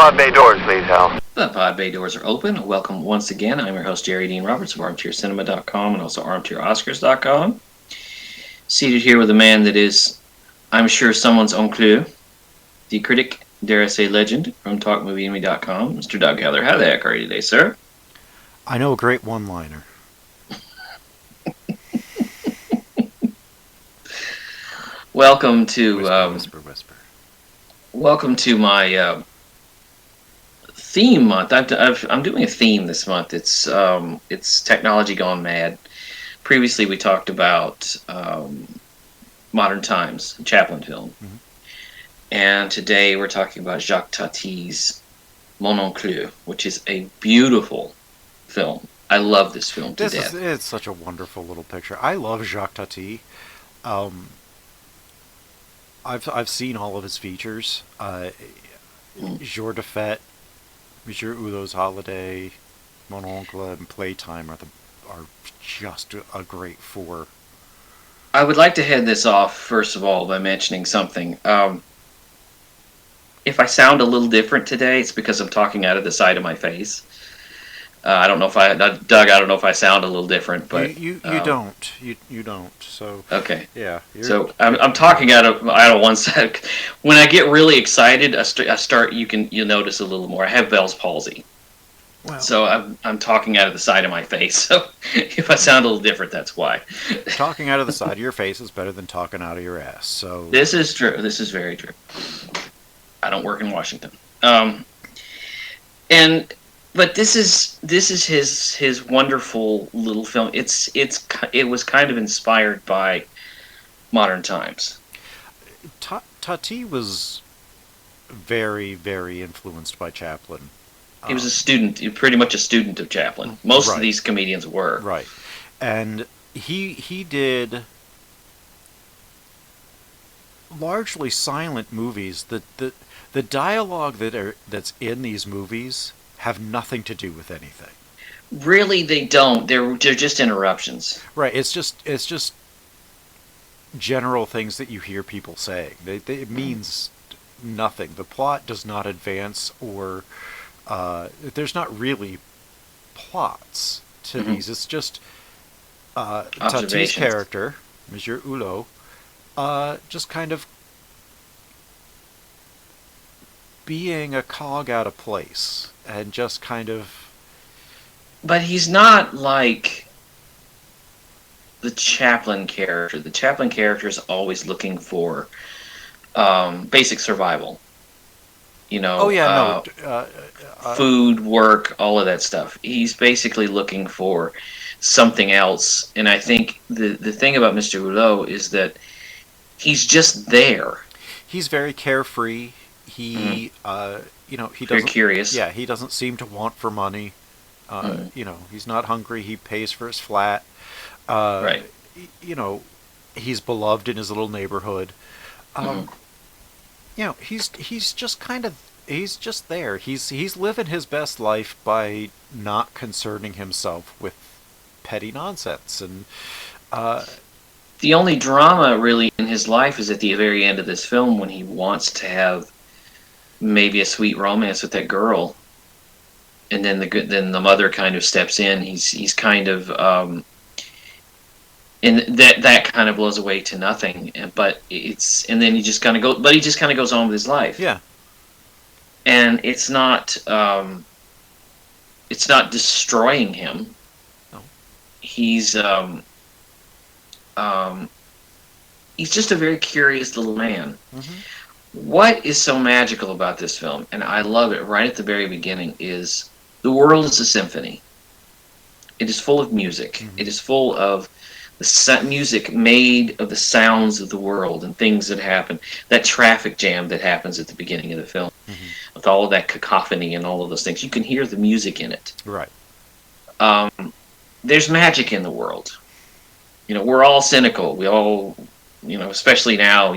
pod bay doors, please, Hal. The pod bay doors are open. Welcome once again. I'm your host, Jerry Dean Roberts of ArmchairCinema.com and also ArmchairOscars.com. Seated here with a man that is, I'm sure, someone's oncle, the critic, dare I say legend, from TalkMovieEnemy.com, Mr. Doug Heller. How the heck are you today, sir? I know a great one-liner. Welcome to Whisper. Welcome to my theme month. I'm doing a theme this month. It's technology gone mad. Previously, we talked about Modern Times, a Chaplin film, and today we're talking about Jacques Tati's Mon Oncle, which is a beautiful film. I love this film to death. It's such a wonderful little picture. I love Jacques Tati. I've seen all of his features. Jour de Fête, Monsieur Hulot's Holiday, Mon Oncle, and Playtime are just a great four. I would like to head this off, first of all, by mentioning something. If I sound a little different today, it's because I'm talking out of the side of my face. I don't know if Doug, I don't know if I sound a little different, but you don't. You don't. So okay. Yeah. So I'm talking out of one side. When I get really excited, I start. You'll notice a little more. I have Bell's palsy. Well, so I'm talking out of the side of my face. So if I sound a little different, that's why. Talking out of the side of your face is better than talking out of your ass. So this is true. This is very true. I don't work in Washington. But this is his wonderful little film. It was kind of inspired by Modern Times. Tati was very, very influenced by Chaplin. He was a student, pretty much a student of Chaplin. Most of these comedians were. Right. And he did largely silent movies. The dialogue that's in these movies have nothing to do with anything. Really, they don't. They're just interruptions. Right. It's just general things that you hear people saying. It means nothing. The plot does not advance, or there's not really plots to these. It's just Tati's character, Monsieur Hulot, just kind of being a cog out of place and just kind of. But he's not like the Chaplin character. The Chaplin character is always looking for basic survival. Oh yeah, food, work, all of that stuff. He's basically looking for something else. And I think the thing about Mr. Hulot is that he's just there. He's very carefree. He he doesn't. Very curious. Yeah, he doesn't seem to want for money. He's not hungry. He pays for his flat. Right. He's beloved in his little neighborhood. He's just kind of. He's just there. He's living his best life by not concerning himself with petty nonsense. And the only drama really in his life is at the very end of this film when he wants to have maybe a sweet romance with that girl, and then the mother kind of steps in. He's kind of and that kind of blows away to nothing. But then he just kind of goes on with his life. Yeah. And it's not destroying him. No. He's just a very curious little man. What is so magical about this film, and I love it right at the very beginning, is the world is a symphony. It is full of music. It is full of the music made of the sounds of the world and things that happen. That traffic jam that happens at the beginning of the film, with all of that cacophony and all of those things. You can hear the music in it. Right. There's magic in the world. We're all cynical. We all, especially now,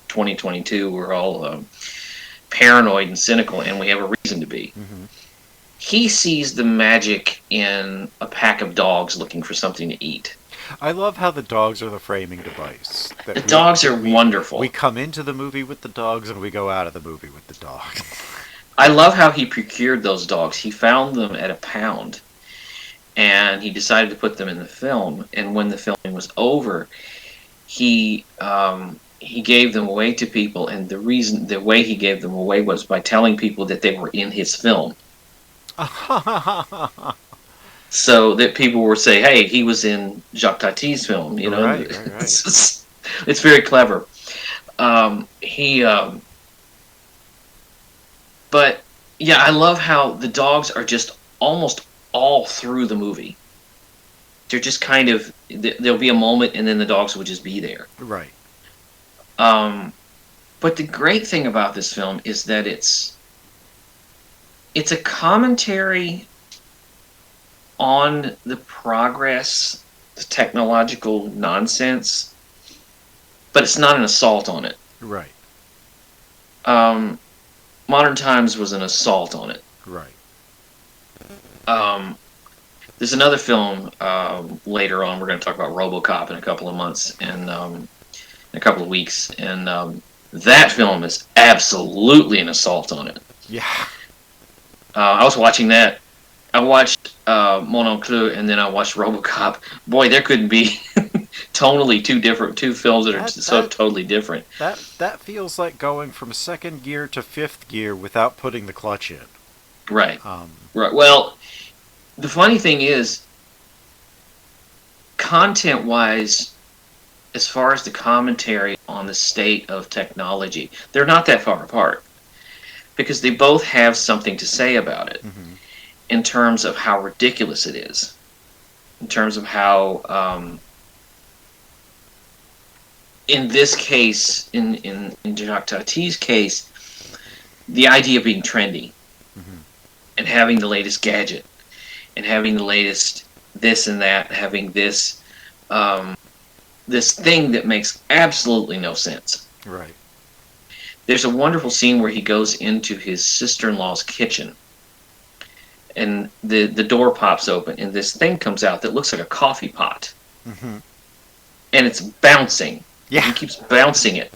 2022, we're all paranoid and cynical, and we have a reason to be. He sees the magic in a pack of dogs looking for something to eat. I love how the dogs are the framing device. The dogs are wonderful. We come into the movie with the dogs, and we go out of the movie with the dogs. I love how he procured those dogs. He found them at a pound, and he decided to put them in the film. And when the filming was over, he gave them away to people. And the way he gave them away was by telling people that they were in his film, so that people were say, "Hey, he was in Jacques Tati's film." You know, Right, right, right. it's very clever. He But yeah, I love how the dogs are just almost all through the movie. They're just kind of there'll be a moment, and then the dogs will just be there. Right. Um, but the great thing about this film is that it's a commentary on the progress, the technological nonsense, but it's not an assault on it. Right. Um, Modern Times was an assault on it. Right. Um, there's another film later on. We're going to talk about RoboCop in a couple of months and in a couple of weeks, and that film is absolutely an assault on it. Yeah. I was watching that. I watched Mon Oncle, and then I watched RoboCop. Boy, there couldn't be tonally two films that are so totally different. That feels like going from second gear to fifth gear without putting the clutch in. Right. Right. Well, the funny thing is, content-wise, as far as the commentary on the state of technology, they're not that far apart because they both have something to say about it in terms of how ridiculous it is, in terms of how, in this case, in Jacques Tati's case, the idea of being trendy and having the latest gadget and having the latest this and that, having this this thing that makes absolutely no sense. Right. There's a wonderful scene where he goes into his sister-in-law's kitchen, and the door pops open, and this thing comes out that looks like a coffee pot, and it's bouncing. Yeah. He keeps bouncing it.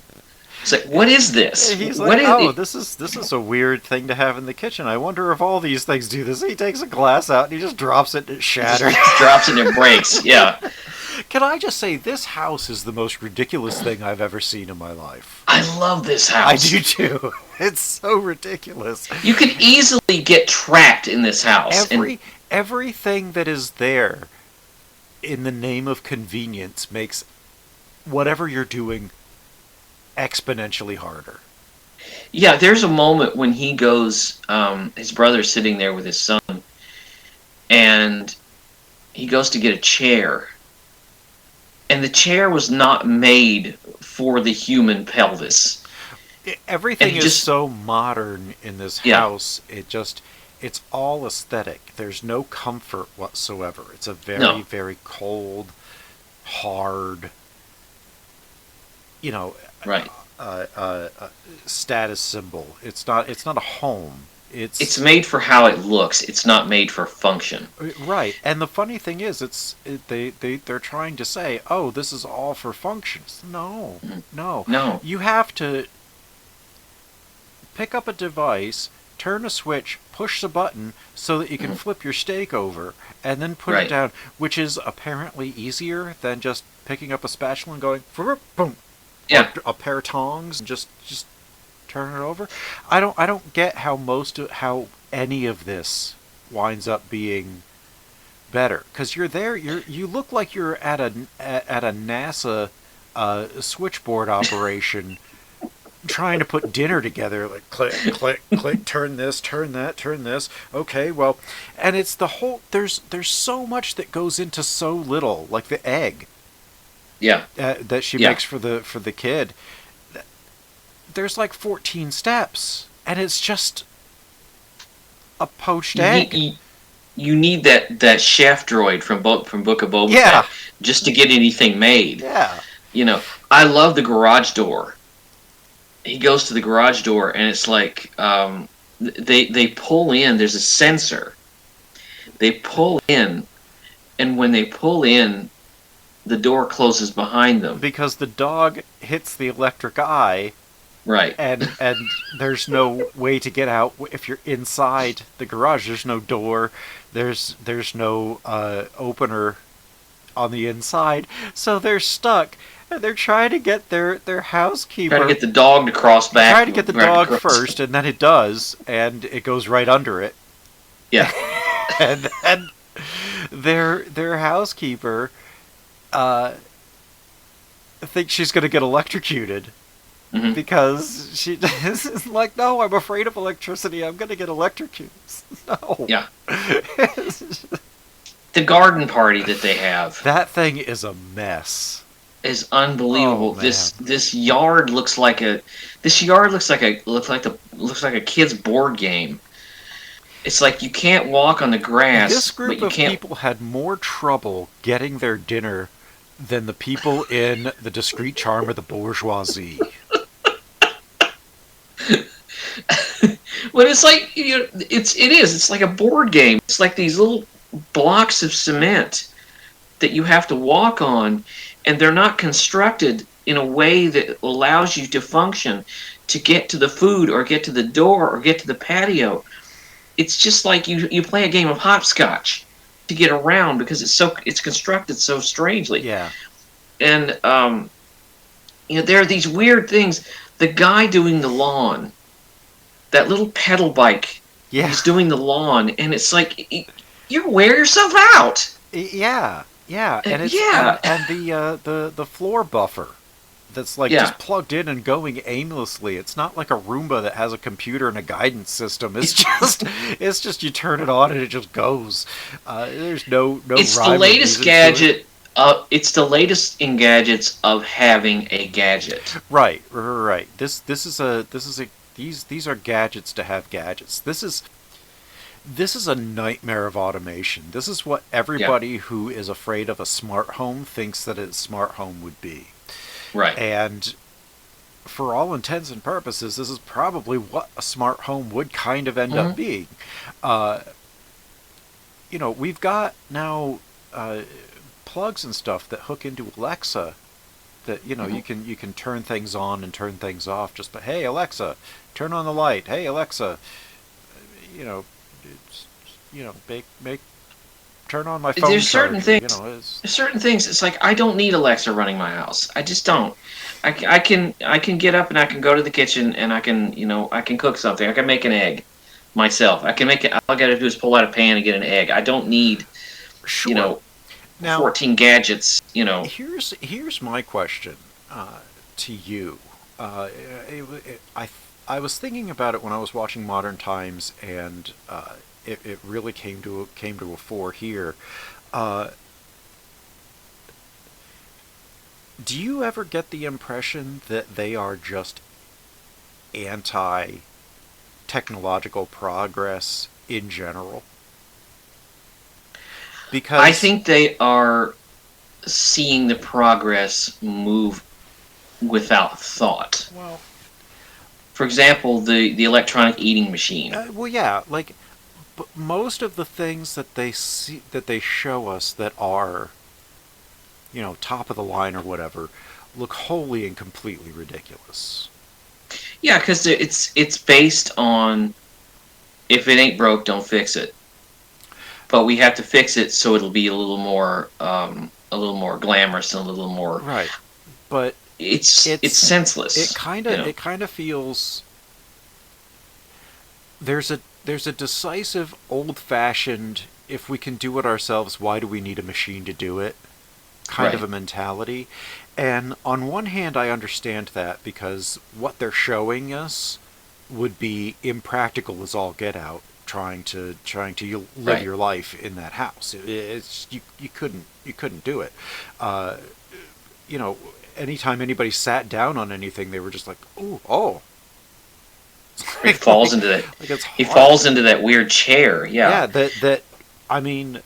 It's like, what is this? He's what like, this is a weird thing to have in the kitchen. I wonder if all these things do this. He takes a glass out and he just drops it and it shatters. Just drops it and it breaks. Yeah. Can I just say, this house is the most ridiculous thing I've ever seen in my life. I love this house. I do too. It's so ridiculous. You could easily get trapped in this house. Everything that is there in the name of convenience makes whatever you're doing exponentially harder. Yeah, there's a moment when he goes, his brother's sitting there with his son, and he goes to get a chair. And the chair was not made for the human pelvis. Everything is so modern in this house. It's all aesthetic. There's no comfort whatsoever. It's a very, very cold, hard, right. Status symbol. It's not a home. It's made for how it looks. It's not made for function. Right. And the funny thing is, they're trying to say, oh, this is all for functions. No. You have to pick up a device, turn a switch, push the button so that you can flip your steak over, and then put it down, which is apparently easier than just picking up a spatula and going, boom. Yeah. Or a pair of tongs and just turn it over. I don't get how any of this winds up being better, because you're there. You look like you're at a NASA switchboard operation trying to put dinner together. Like click, click, click. Turn this, turn that, turn this. Okay, well, and it's the whole. There's so much that goes into so little, like the egg. Yeah. That she makes for the kid. There's like 14 steps, and it's just a poached egg. You need that chef droid from Book of Boba Fett just to get anything made. Yeah. I love the garage door. He goes to the garage door, and it's like they pull in. There's a sensor. They pull in, and when they pull in, the door closes behind them. Because the dog hits the electric eye Right. and there's no way to get out if you're inside the garage. There's no door. There's no opener on the inside, so they're stuck. And they're trying to get their Try to housekeeper. get the dog to cross back Try to get the right dog across. first, and then it does, and it goes right under it. Yeah. And then their housekeeper uh, thinks she's going to get electrocuted Hmm. because she is like, no, I'm afraid of electricity. I'm going to get electrocuted. No. Yeah. The garden party that they have That thing is a mess. is Oh unbelievable. man. This yard looks like a this yard looks like a kid's board game. It's like you can't walk on the This grass, but group you of can't. people had more trouble getting their dinner than the people in the discreet charm of the bourgeoisie. But it's like it's like a board game. It's like these little blocks of cement that you have to walk on, and they're not constructed in a way that allows you to function to get to the food or get to the door or get to the patio. It's just like you play a game of hopscotch to get around because it's constructed so strangely. Yeah. And there are these weird things. The guy doing the lawn, that little pedal bike, Yeah. he's doing the lawn, and it's like you wear yourself out. Yeah. Yeah. And it's Yeah, and the floor buffer that's like yeah. just plugged in and going aimlessly. It's not like a Roomba that has a computer and a guidance system. It's just you turn it on and it just goes. There's no It's the rhyme or latest reason to it. gadget. It's the latest in gadgets of having a gadget. Right. This is a these are gadgets to have gadgets. This is a nightmare of automation. This is what Yeah, everybody who is afraid of a smart home thinks that a smart home would be. right. And for all intents and purposes, this is probably what a smart home would kind of end Hmm. up being. Uh, we've got now uh, plugs and stuff that hook into Alexa that Hmm. you can turn things on and turn things off just by, hey Alexa, turn on the light. Hey Alexa, you know, it's, make turn on my phone There's certain charger. things. There's certain things. It's like I don't need Alexa running my house. I just don't. I can get up and I can go to the kitchen and I can cook something. I can make an egg myself. I can make it. All I got to do is pull out a pan and get an egg. I don't need you Sure. know Now 14 gadgets. here's my question to you. I was thinking about it when I was watching Modern Times, and it really came to a fore here. Uh, do you ever get the impression that they are just anti technological progress in general? I Because think they are seeing the progress move without thought. well, For example, the electronic eating machine. yeah, like but most of the things that they show us that are top of the line or whatever look wholly and completely ridiculous. Yeah, because it's based on if it ain't broke, don't fix it. But we have to fix it so it'll be a little more glamorous and a little more. Right. But It's it's senseless. it kind of feels there's a decisive old fashioned, if we can do it ourselves, why do we need a machine to do it, kind of Right. a mentality. And on one hand I understand that because what they're showing us would be impractical as all get out, trying to live Right. your life in that house. It's you couldn't do it. Uh, you know, anytime anybody sat down on anything, they were just like, "Ooh, oh." He like, falls into that. like it's He hard. falls into that weird chair. Yeah. Yeah, that I mean,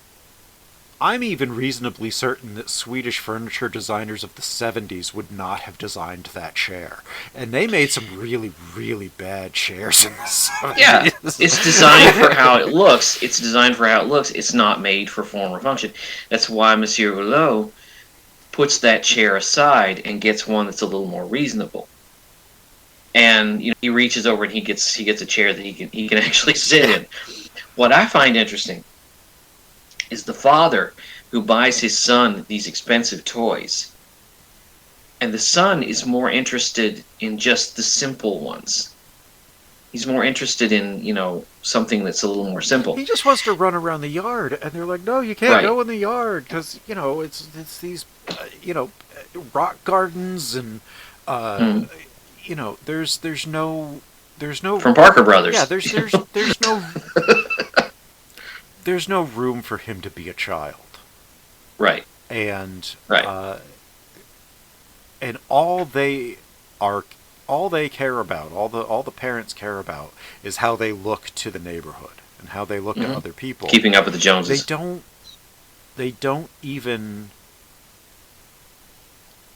I'm even reasonably certain that Swedish furniture designers of the 70s would not have designed that chair. And they made some really, really bad chairs in the Yeah. 70s. It's designed for how it looks. It's designed for how it looks. It's not made for form or function. That's why Monsieur Rouleau puts that chair aside and gets one that's a little more reasonable. and he reaches over and he gets a chair that he can actually sit in. What I find interesting is the father who buys his son these expensive toys, and the son is more interested in just the simple ones. He's more interested in something that's a little more simple. He just wants to run around the yard, and they're like, "No, you can't Right. go in the yard because it's these rock gardens and Hmm. there's no From Parker yeah Brothers. there's no room for him to be a child, Right. and Right. and all they care about, all the parents care about, is how they look to the neighborhood and how they look to Hmm. other people. Keeping up with the They Joneses. don't they don't even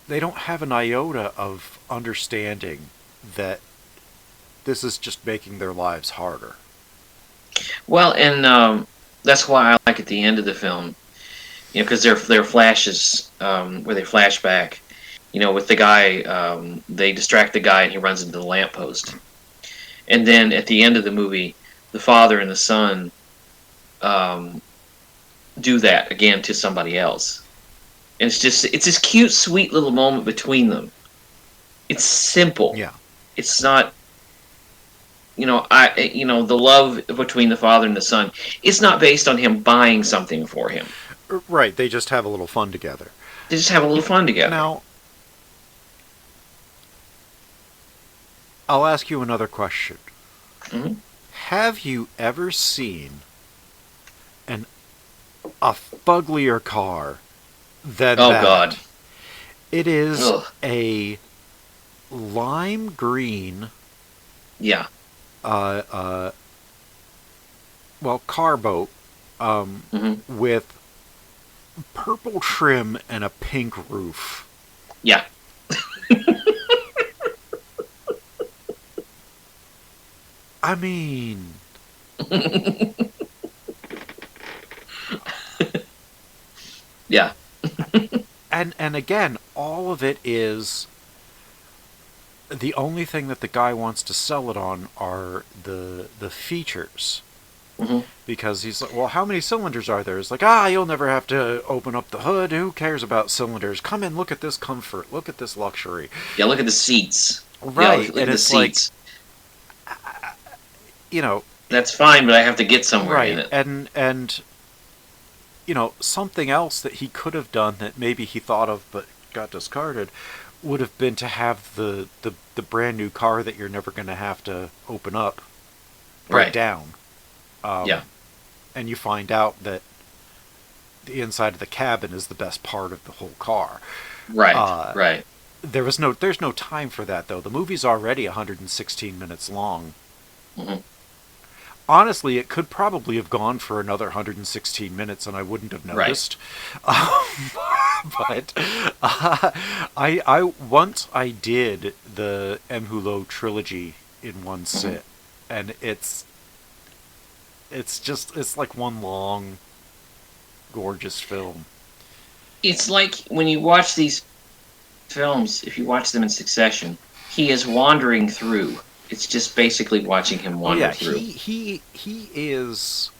they don't have an iota of understanding that this is just making their lives harder. Well, and that's why I like at the end of the film, because there are flashes where they flash back, with the guy. They distract the guy and he runs into the lamppost, and then at the end of the movie, the father and the son um, do that again to somebody else, and it's this cute, sweet little moment between them. It's simple. Yeah. It's not. The love between the father and the son. It's not based on him buying something for him. Right, they just have a little fun together. They just have a little fun together. Now, I'll ask you another question. Hmm. Have you ever seen an a fugglier car than Oh that? God. It is Ugh. a lime green, Yeah. uh, uh, car boat, Hmm. with purple trim and a pink roof. Yeah. I mean, Yeah. and again, all of it is the only thing that the guy wants to sell it on are the features. Hmm. Because he's like, well, how many cylinders are there? It's like, you'll never have to open up the hood. Who cares about cylinders? Come in, look at this comfort. Look at this luxury. Yeah. Look at the seats. Yeah. Right. Look And at the it's like, seats. you know, That's fine, but I have to get somewhere in right. it. And something else that he could have done that maybe he thought of but got discarded would have been to have the brand new car that you're never going to have to open up break Right. down. Yeah. And you find out that the inside of the cabin is the best part of the whole car. Right. Uh, Right. there's no time for that though. The movie's already 116 minutes long. Hmm. Honestly, it could probably have gone for another 116 minutes and I wouldn't have Right. noticed. But I once I did the M. Hulot trilogy in one sit, and it's like one long, gorgeous film. It's like when you watch these films, if you watch them in succession, he is wandering through. It's just basically watching him Oh wander yeah, through. he is.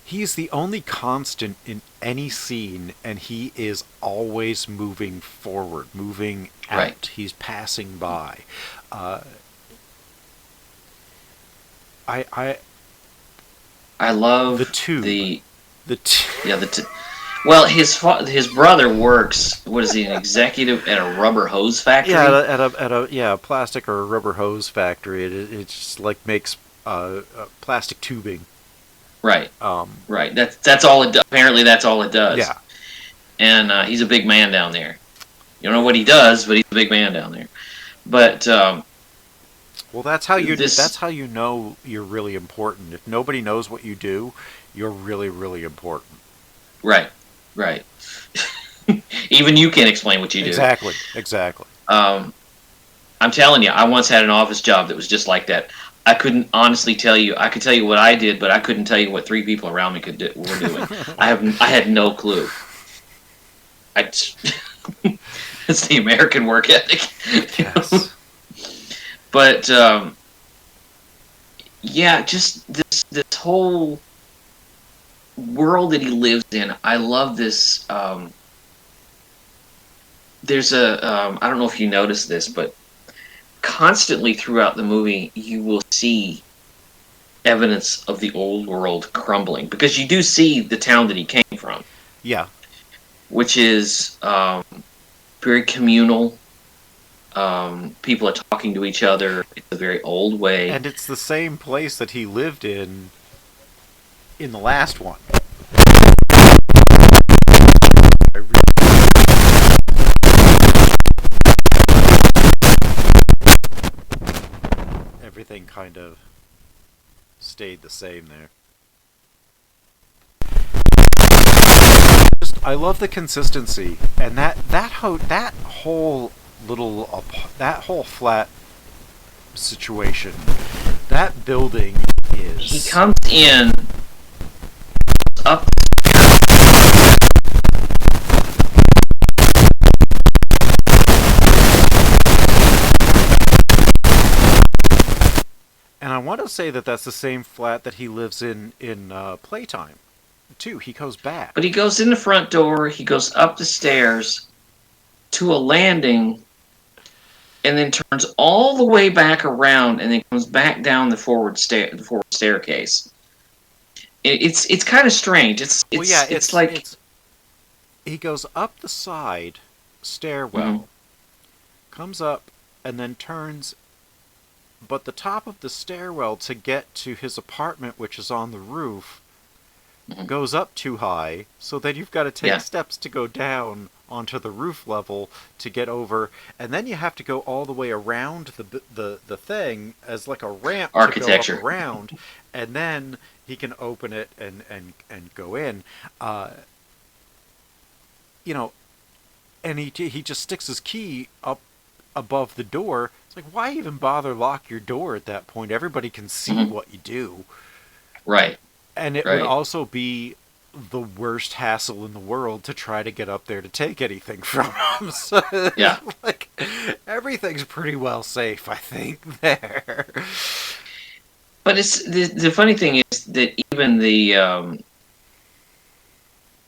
He's the only constant in any scene, and he is always moving forward, moving out. Right. He's passing by. Uh, I I love the tube, the the t- yeah the. Well, his brother works. What is he? An executive at a rubber hose factory. yeah, at a plastic or a rubber hose factory. It just like makes plastic tubing. Right. Um, Right. That's all it. Apparently, that's all it does. yeah, And he's a big man down there. You don't know what he does, but he's a big man down there. But well, that's how you this that's how you know you're really important. If nobody knows what you do, you're really really important. right, right. Even you can't explain what you do. Exactly. Um, I'm telling you, I once had an office job that was just like that. I couldn't honestly tell you. I could tell you what I did, but I couldn't tell you what three people around me were doing. I had no clue. I it's the American work ethic. Yes. But yeah, just this whole world that he lives in. I love this. There's a I don't know if you noticed this, but constantly throughout the movie, you will see evidence of the old world crumbling because you do see the town that he came from, Yeah. which is very communal. People are talking to each other. It's a very old way. And it's the same place that he lived in the last one. Everything kind of stayed the same there. I love the consistency, and that whole little that whole flat situation, that building He is comes in up. and I want to say that that's the same flat that he lives in Playtime, too. He goes back. But he goes in the front door. He goes up the stairs to a landing, and then turns all the way back around, and then comes back down the forward staircase. It's kind of strange. Well, yeah, It's like it's he goes up the side mhm, stairwell, comes up, and then turns. But the top of the stairwell to get to his apartment, which is on the roof, mhm, goes up too high, so then you've got to take yeah, steps to go down onto the roof level to get over, and then you have to go all the way around the thing as like a ramp to go up architecture. around, and then he can open it and go in. Uh, you know, and he just sticks his key up above the door. It's like, why even bother lock your door at that point? Everybody can see Mhm, what you do. right, And it would right, also be the worst hassle in the world to try to get up there to take anything from him. So, yeah. like, everything's pretty well safe, I think, there. But it's the funny thing is that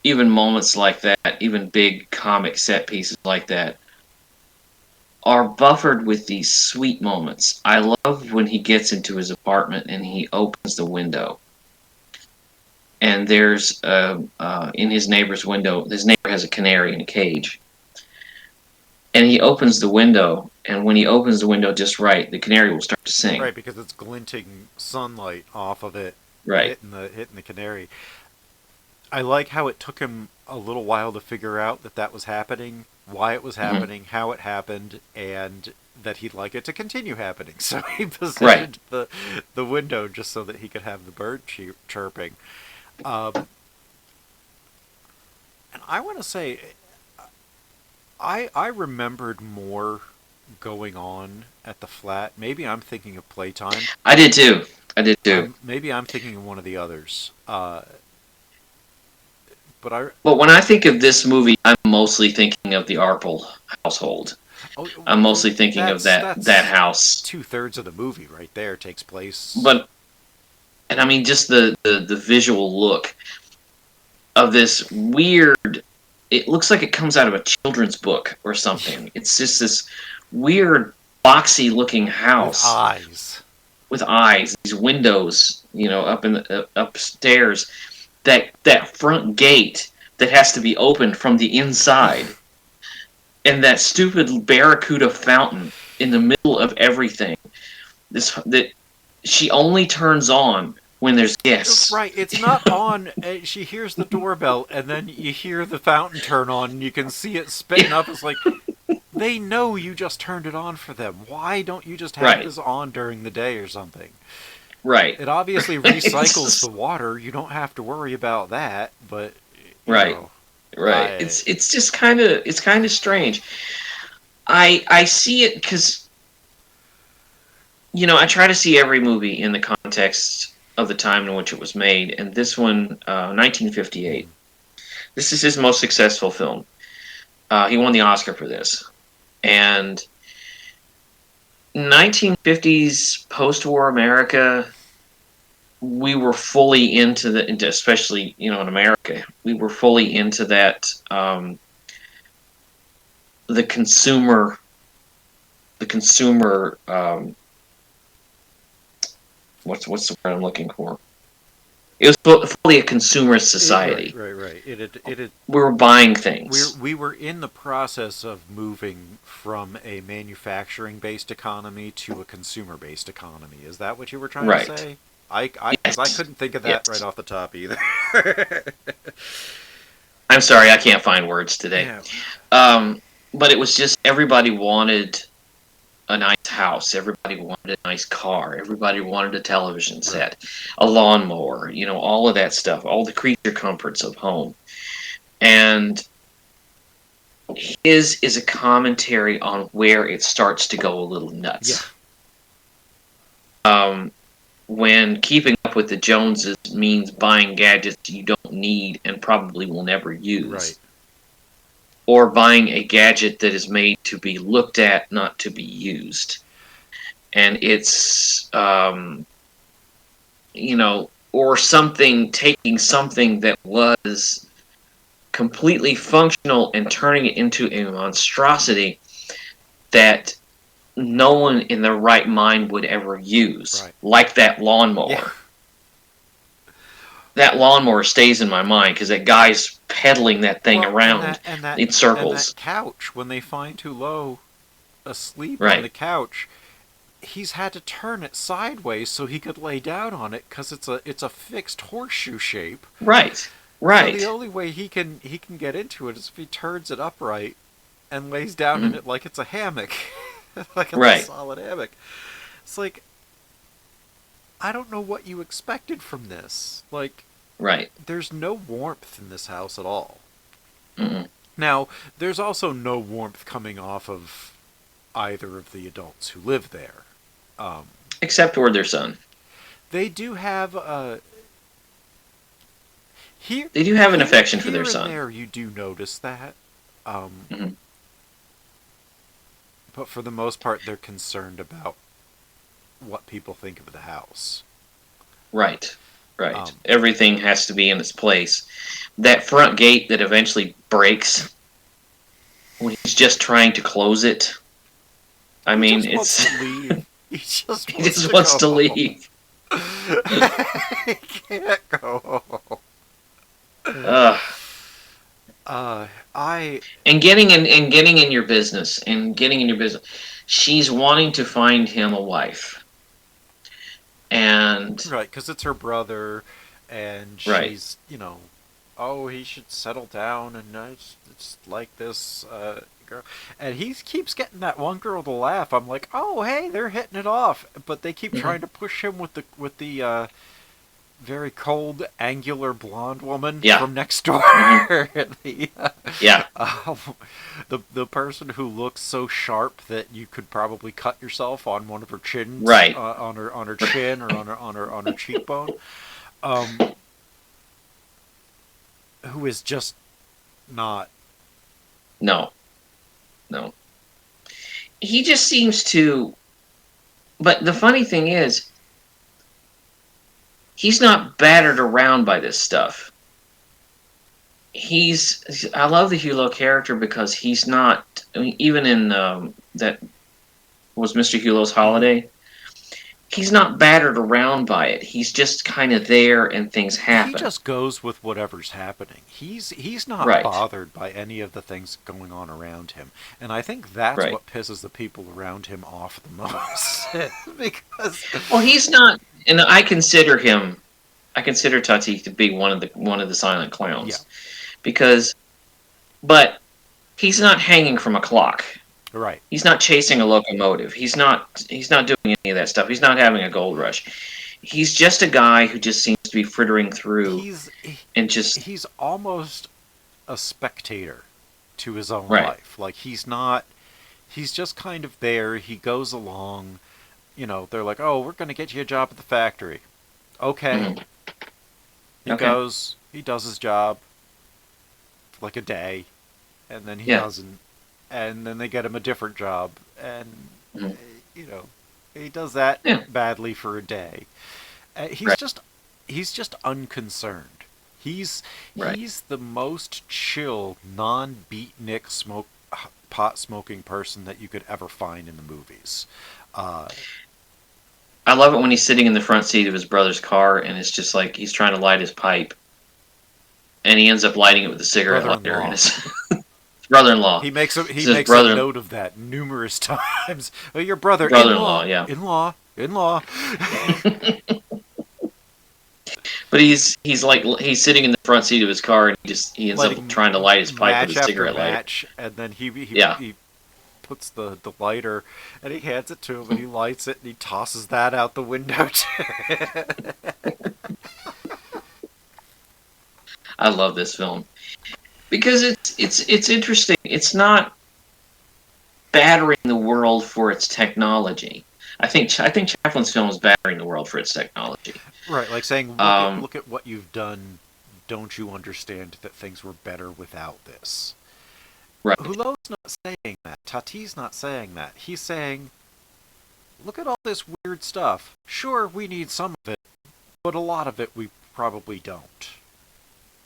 even moments like that, even big comic set pieces like that, are buffered with these sweet moments. I love when he gets into his apartment and he opens the window, and there's in his neighbor's window. His neighbor has a canary in a cage, and he opens the window, and when he opens the window just right, the canary will start to sing. Right, because it's glinting sunlight off of it, Right. hitting the canary. I like how it took him a little while to figure out that that was happening, why it was Hmm. happening, how it happened, and that he'd like it to continue happening. So he Right. positioned the window just so that he could have the bird chirping. Um, and I want to say, I remembered more going on at the flat. Maybe I'm thinking of Playtime. I did too. I did too. Maybe I'm thinking of one of the others. But I But when I think of this movie, I'm mostly thinking of the Arple household. oh I'm well, mostly thinking of that that's house. 2/3 of the movie right there takes place. But and I mean just the visual look of this weird. It looks like it comes out of a children's book or something. It's just this weird boxy looking With house eyes. with eyes, these windows, up in the upstairs. That front gate that has to be opened from the inside, and that stupid barracuda fountain in the middle of everything. This that she only turns on when there's guests. Right, it's not on. She hears the doorbell, and then you hear the fountain turn on, and you can see it spitting up. It's like, they know you just turned it on for them. Why don't you just have Right, this on during the day or something? right, It obviously recycles the water. You don't have to worry about that, but, you right, know, right. I. It's just kind of strange. I see it because I try to see every movie in the context of the time in which it was made, and this one, 1958. Mm, This is his most successful film. He won the Oscar for this, and 1950s post-war America, we were fully into especially in America, we were fully into that, the consumer, the consumer, what's the word I'm looking for? It was fully a consumerist Right, society. right, right. It We were buying things. we were in the process of moving from a manufacturing based economy to a consumer based economy. Is that what you were trying to Right. say? Because I Yes. couldn't think of that right Yes. off the top either. I'm sorry, I can't find words today. Yeah, Um, but it was just everybody wanted a nice house. Everybody wanted a nice car. Everybody wanted a television right. set, a lawnmower, all of that stuff, all the creature comforts of home. And his is a commentary on where it starts to go a little Yeah, nuts. Um, when keeping up with the Joneses means buying gadgets you don't need and probably will never right. use, or buying a gadget that is made to be looked at, not to be used. And it's, or something, taking something that was completely functional and turning it into a monstrosity that no one in their right mind would ever use, Right. like that Yeah. lawnmower. That lawnmower stays in my mind because that guy's pedaling that thing Well, around in and that circles. couch when they find Tulo asleep on the Right, couch, he's had to turn it sideways so he could lay down on it because it's a fixed horseshoe shape. right, So the right, only way he can get into it is if he turns it upright and lays down in mhm, it like it's a hammock, like it's a right, solid hammock. It's like I don't know what you expected from this. Like right. there's no warmth in this house at all. Mm-mm. Now, there's also no warmth coming off of either of the adults who live there. Um, Except toward their son. they do have here They do have an affection for their here and son. there you do notice that, um, Hmm. but for the most part they're concerned about what people think of the house. Right, right. Um, Everything has to be in its place. That front gate that eventually breaks when he's just trying to close it. I he mean, just wants to it's leave. He just he wants just to wants go to home. leave. He can't go home. Ugh. Uh, I And getting in your business and getting in your business. She's wanting to find him a wife, and right, because it's her brother, and right, she's oh, he should settle down, and it's like this girl, and he keeps getting that one girl to laugh. I'm like, oh, hey, they're hitting it off, but they keep hmm trying to push him with the very cold, angular blonde woman yeah, from next door. hmm the, yeah, um, the person who looks so sharp that you could probably cut yourself on one of her chins, right. on her chin or on her cheekbone. Um, who is just not No, no. He just seems to. But the funny thing is, he's not battered around by this stuff. I love the Hulo character because he's not. I mean, even in that was Mr. Hulo's mm-hmm. Holiday. He's not battered around by it. He's just kind of there, and things He happen. just goes with whatever's happening. He's not Right, bothered by any of the things going on around him, and I think that's right. what pisses the people around him off the most. Because Well, he's not, and I consider him. I consider Tati to be one of the silent yeah, clowns because, but he's not hanging from a clock. right. He's not chasing a locomotive. He's not doing any of that stuff. He's not having a gold rush. He's just a guy who just seems to be frittering through He's and just he's almost a spectator to his own right. life. Like he's not. He's just kind of there. He goes along. They're like, "Oh, we're going to get you a job at the factory." Okay. Mhm. He Okay. goes. He does his job for like a day, and then he Yeah. doesn't. And then they get him a different job, and Mhm. You know, he does that Yeah. badly for a day. Right. He's just unconcerned. He's Right. he's the most chill, non-beatnik pot smoking person that you could ever find in the movies. Uh, I love it when he's sitting in the front seat of his brother's car, and it's just like he's trying to light his pipe, and he ends up lighting it with a cigarette lighter, and brother-in-law. it's brother-in-law. He It's his makes a brother note of that numerous times. Oh, your brother brother-in-law. in-law, Yeah. in-law, in-law. But he's like he's sitting in the front seat of his car, and he ends up Lighting trying to light his pipe with match a after cigarette lighter. match, and then Yeah. he puts the lighter and he hands it to him and he lights it and he tosses that out the window too. I love this film because it's interesting. It's not battering the world for its technology. I think Chaplin's film is battering the world for its technology. Right, like saying, Um, look at what you've done. Don't you understand that things were better without this? right, Hulot's not saying that. Tati's not saying that. He's saying, look at all this weird stuff. Sure, we need some of it, but a lot of it we probably don't.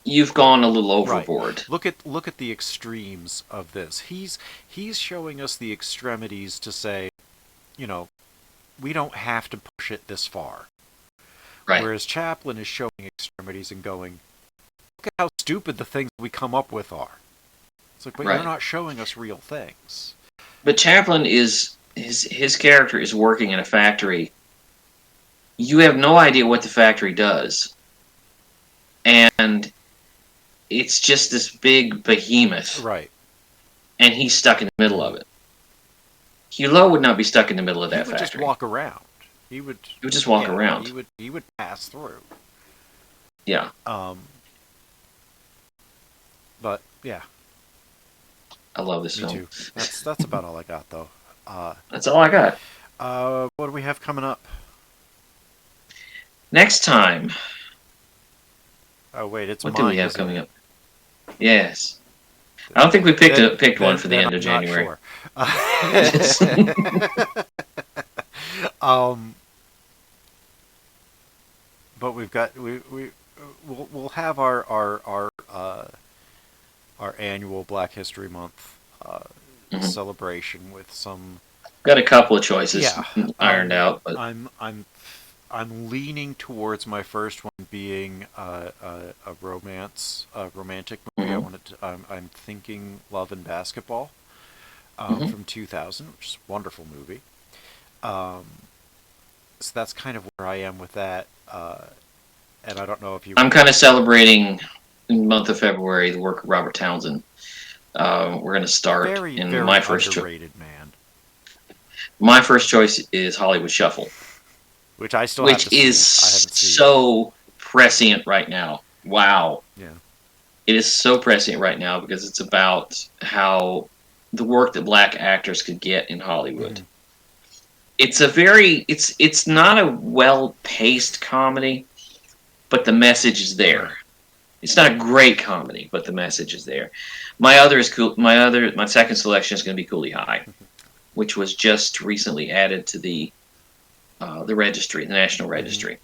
you've gone a little Right. overboard. Look at the extremes of this. He's showing us the extremities to say, you know, we don't have to push it this far. Right, Whereas Chaplin is showing extremities and going, look at how stupid the things we come up with are. It's like, but you're right. not showing us real things. But Chaplin is his character is working in a factory. You have no idea what the factory does, and it's just this big behemoth, Right. and he's stuck in the middle of it. Hulot would not be stuck in the middle of He that would just factory. walk around. He would, He would just walk yeah, around. he would pass through. Yeah, Um, but yeah, I love this me film. too. That's about all I got though. That's all I got. What do we have coming up? Next time, Oh wait, it's what do we mine, have isn't coming it? up? Yes, I don't think we picked one for the Then end of I'm not January. sure. Yes. um, but we've got we'll have our annual Black History Month Mhm. celebration with some. Got a couple of choices Yeah, ironed out, but I'm leaning towards my first one being a romantic movie. mhm, I'm thinking Love and Basketball mhm. from 2000, which is a wonderful movie. Um, so that's kind of where I am with that. And I don't know if you I'm kind of celebrating in the month of February the work of Robert Townsend. We're going to start very in very underrated man, my first choice is Hollywood Shuffle, which I still have which to is see. I haven't seen. so prescient right now. Wow, Yeah. it is so prescient right now because it's about how the work that black actors could get in Hollywood. Hmm. It's not a well paced comedy, but the message is there. Right. It's not a great comedy, but the message is there. My second selection is going to be Cooley High, which was just recently added to the registry, the National Hmm. Registry,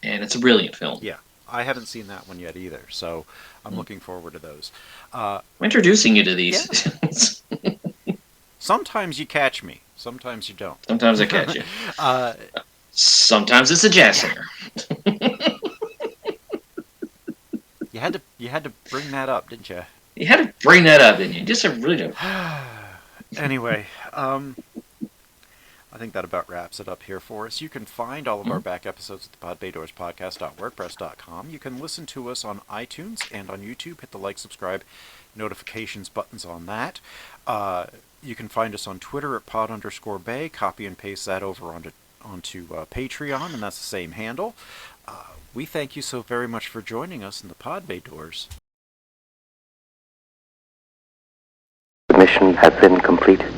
and it's a brilliant film. Yeah. I haven't seen that one yet either, so I'm I'm looking forward to those. Uh, introducing you to yeah. these. Sometimes you catch me. Sometimes you don't. Sometimes I catch you. uh, Sometimes it's a jazz yeah. singer. You had to bring that up, didn't you? You had to bring that up, didn't you? Just a really. Anyway, I think that about wraps it up here for us. You can find all of our back episodes at the podbaydorspodcast.wordpress.com. You can listen to us on iTunes and on YouTube. Hit the like, subscribe, notifications buttons on that. You can find us on Twitter at pod_bay. Copy and paste that over onto Patreon, and that's the same handle. We thank you so very much for joining us in the Podbay Doors. The mission has been completed.